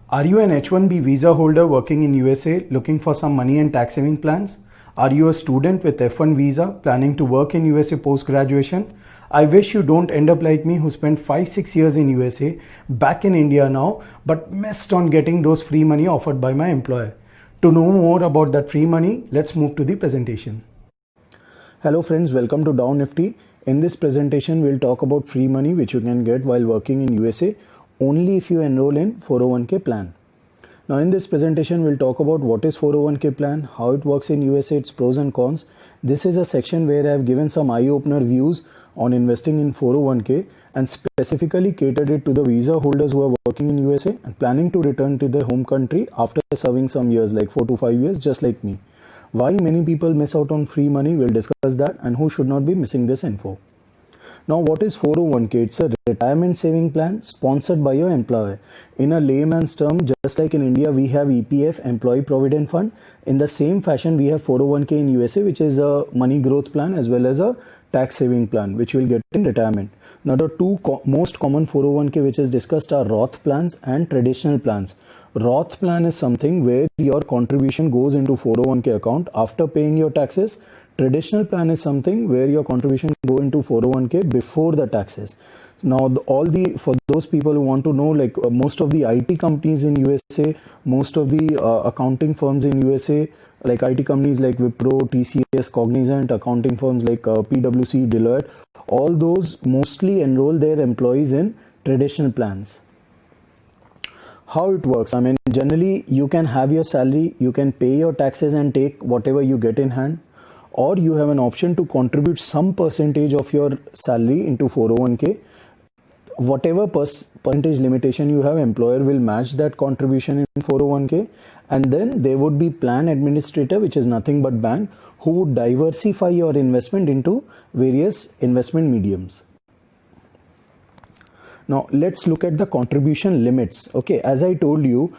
Are you an H-1B visa holder working in USA looking for some money and tax saving plans? Are you a student with F1 visa planning to work in USA post-graduation? I wish you don't end up like me who spent 5-6 years in USA, back in India now, but missed on getting those free money offered by my employer. To know more about that free money, let's move to the presentation. Hello friends, welcome to Dow Nifty. In this presentation, we'll talk about free money which you can get while working in USA only if you enroll in 401k plan. Now in this presentation, we'll talk about what is 401k plan, how it works in USA, its pros and cons. This is a section where I've given some eye-opener views on investing in 401k and specifically catered it to the visa holders who are working in USA and planning to return to their home country after serving some years, like 4 to 5 years, just like me. Why many people miss out on free money, we'll discuss that, and who should not be missing this info. Now, what is 401k? It's a retirement saving plan sponsored by your employer. In a layman's term, just like in India, we have EPF, Employee Provident Fund. In the same fashion, we have 401k in USA, which is a money growth plan as well as a tax saving plan, which we'll get in retirement. Now, the two most common 401k which is discussed are Roth plans and traditional plans. Roth plan is something where your contribution goes into 401k account after paying your taxes. Traditional plan is something where your contribution go into 401k before the taxes. Now, for those people who want to know, like most of the IT companies in USA, most of the accounting firms in USA, like IT companies like Wipro, TCS, Cognizant, accounting firms like PwC, Deloitte, all those mostly enroll their employees in traditional plans. How it works? I mean, generally you can have your salary, you can pay your taxes and take whatever you get in hand, or you have an option to contribute some percentage of your salary into 401k. Whatever percentage limitation you have, employer will match that contribution in 401k, and then there would be plan administrator, which is nothing but bank, who would diversify your investment into various investment mediums. Now let's look at the contribution limits. Okay, as I told you,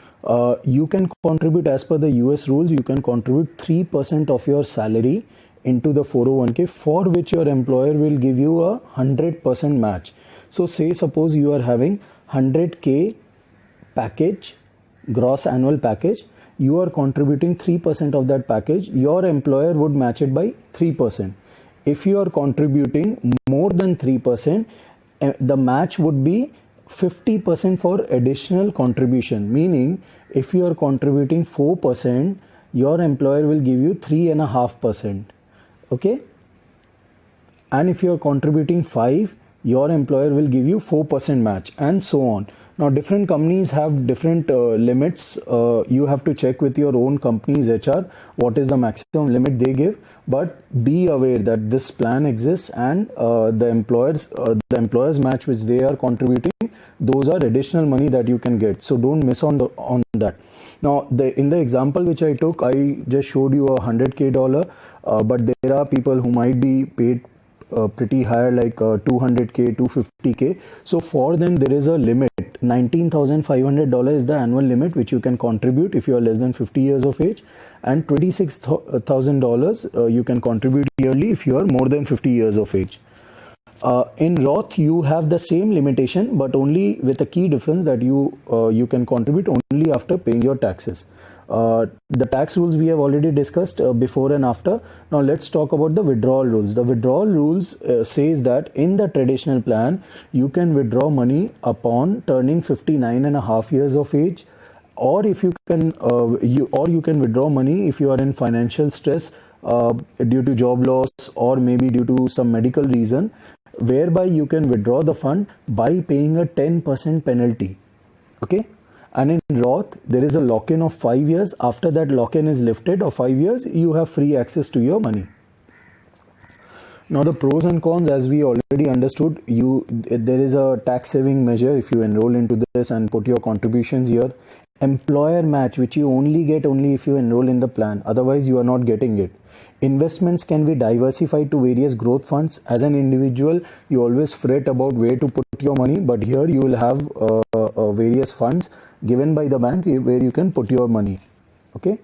you can contribute as per the US rules. You can contribute 3% of your salary into the 401k, for which your employer will give you a 100% match. So say suppose you are having 100k package, gross annual package, you are contributing 3% of that package, your employer would match it by 3%. If you are contributing more than 3%, the match would be 50% for additional contribution, meaning if you are contributing 4%, your employer will give you 3.5%. Okay, and if you are contributing 5%, your employer will give you 4% match, and so on. Now different companies have different limits. You have to check with your own company's HR what is the maximum limit they give, but be aware that this plan exists, and the employers match which they are contributing, those are additional money that you can get, so don't miss on that. Now in the example which I took, I just showed you a $100k, but there are people who might be paid pretty higher, like 200k, 250k. So for them there is a limit. $19,500 is the annual limit which you can contribute if you are less than 50 years of age, and $26,000 you can contribute yearly if you are more than 50 years of age. In Roth you have the same limitation, but only with a key difference that you can contribute only after paying your taxes. The tax rules we have already discussed before and after. Now let's talk about the withdrawal rules. The withdrawal rules says that in the traditional plan you can withdraw money upon turning 59.5 years of age, or if you can you can withdraw money if you are in financial stress due to job loss or maybe due to some medical reason, whereby you can withdraw the fund by paying a 10% penalty. Okay. And in Roth, there is a lock-in of 5 years. After that lock-in is lifted of 5 years, you have free access to your money. Now the pros and cons, as we already understood, there is a tax saving measure if you enroll into this and put your contributions here. Employer match, which you only get if you enroll in the plan, otherwise you are not getting it. Investments can be diversified to various growth funds. As an individual, you always fret about where to put your money, but here you will have various funds given by the bank where you can put your money. Okay.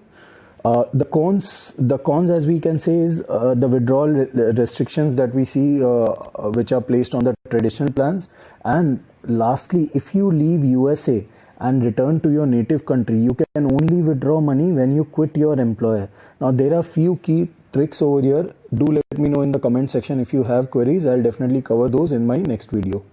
The cons, as we can say, is the withdrawal restrictions that we see which are placed on the traditional plans. And lastly, if you leave USA and return to your native country, you can only withdraw money when you quit your employer. Now there are few key tricks over here. Do let me know in the comment section if you have queries. I'll definitely cover those in my next video.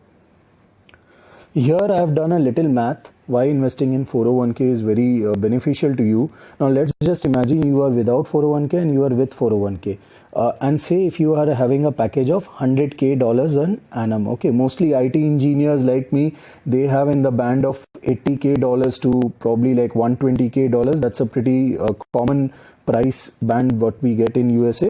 Here I have done a little math why investing in 401k is very beneficial to you. Now let's just imagine you are without 401k and you are with 401k. And say if you are having a package of $100k an annum. Okay, mostly IT engineers like me, they have in the band of $80k to probably like $120k. That's a pretty common price band what we get in USA.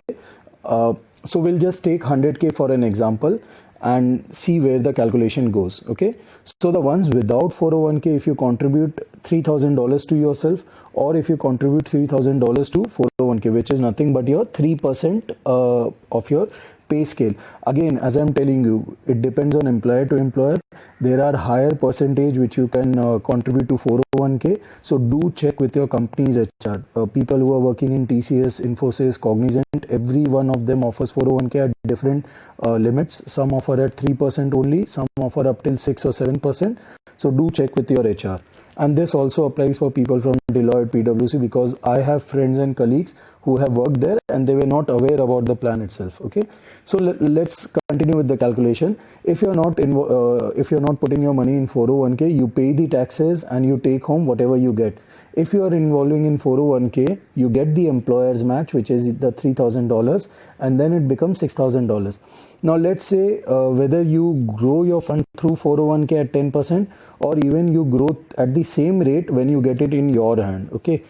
So we'll just take 100k for an example and see where the calculation goes. Okay, so the ones without 401k, if you contribute $3,000 to yourself, or if you contribute $3,000 to 401k, which is nothing but your 3% of your pay scale. Again, as I'm telling you, it depends on employer to employer. There are higher percentage which you can contribute to 401k. So do check with your company's HR. People who are working in TCS, Infosys, Cognizant, every one of them offers 401k at different limits. Some offer at 3% only, some offer up till 6 or 7%. So do check with your HR. And this also applies for people from Deloitte, PwC, because I have friends and colleagues who have worked there and they were not aware about the plan itself. Okay, so let's continue with the calculation. If you're not putting your money in 401k, you pay the taxes and you take home whatever you get. If you are involving in 401k, you get the employer's match, which is the $3,000, and then it becomes $6,000. Now let's say whether you grow your fund through 401k at 10%, or even you grow at the same rate when you get it in your hand. Okay,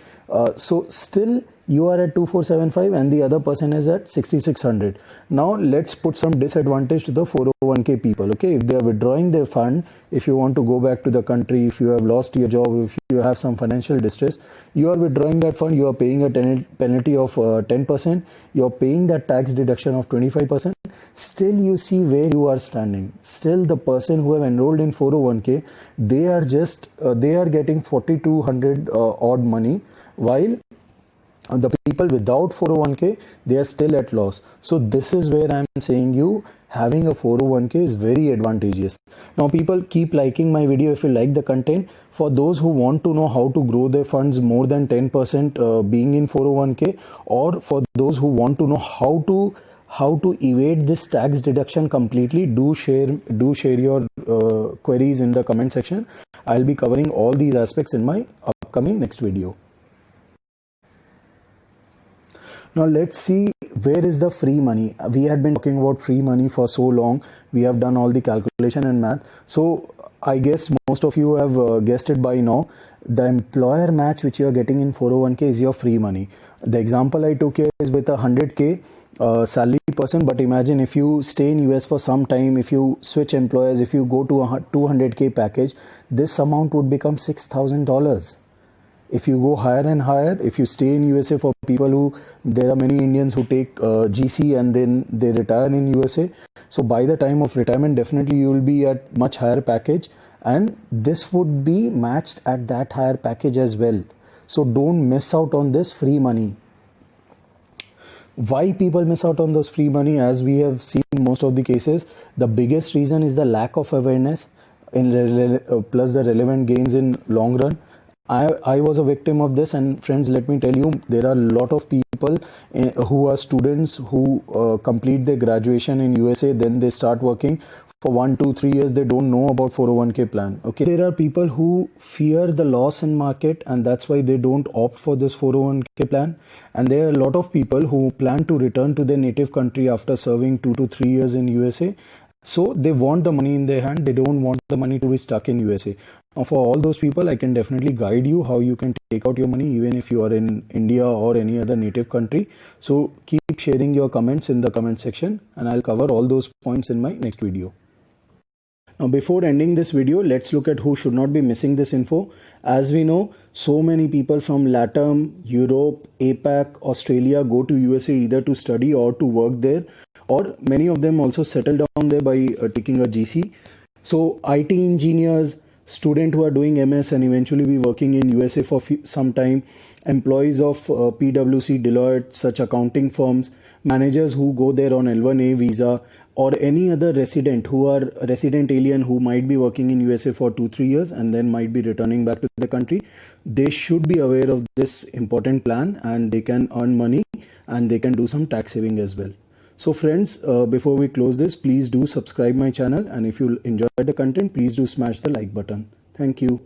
so still you are at 2475 and the other person is at 6600. Now let's put some disadvantage to the 401k people. Okay, if they are withdrawing their fund, if you want to go back to the country, if you have lost your job, if you have some financial distress, you are withdrawing that fund, you are paying a penalty of 10%, you are paying that tax deduction of 25%. Still you see where you are standing. Still the person who have enrolled in 401k, they are getting 4200 odd money, while the people without 401k, they are still at loss. So this is where I'm saying you having a 401k is very advantageous. Now people keep liking my video if you like the content. For those who want to know how to grow their funds more than 10% being in 401k, or for those who want to know how to evade this tax deduction completely, do share your queries in the comment section. I'll be covering all these aspects in my upcoming next video. Now let's see where is the free money. We had been talking about free money for so long. We have done all the calculation and math. So I guess most of you have guessed it by now. The employer match which you are getting in 401k is your free money. The example I took here is with a 100k salary person, but imagine if you stay in US for some time, if you switch employers, if you go to a 200k package, this amount would become $6,000. If you go higher and higher, if you stay in USA, for people who, there are many Indians who take GC and then they retire in USA. So by the time of retirement, definitely you will be at much higher package, and this would be matched at that higher package as well. So don't miss out on this free money. Why people miss out on those free money? As we have seen in most of the cases, the biggest reason is the lack of awareness plus the relevant gains in long run. I was a victim of this, and friends, let me tell you, there are a lot of people who are students who complete their graduation in USA, then they start working for 1, 2, 3 years. They don't know about 401k plan. Okay, there are people who fear the loss in market, and that's why they don't opt for this 401k plan. And there are a lot of people who plan to return to their native country after serving 2 to 3 years in USA. So they want the money in their hand. They don't want the money to be stuck in USA. Now, for all those people, I can definitely guide you how you can take out your money even if you are in India or any other native country. So keep sharing your comments in the comment section, and I'll cover all those points in my next video. Now, before ending this video, let's look at who should not be missing this info. As we know, so many people from LATAM, Europe, APAC, Australia go to USA either to study or to work there, or many of them also settle down there by taking a GC. So IT engineers, students who are doing MS and eventually be working in USA for some time, employees of PwC, Deloitte, such accounting firms, managers who go there on L1A visa, or any other resident who are resident alien who might be working in USA for 2-3 years and then might be returning back to the country, they should be aware of this important plan, and they can earn money and they can do some tax saving as well. So friends, before we close this, please do subscribe my channel, and if you enjoyed the content, please do smash the like button. Thank you.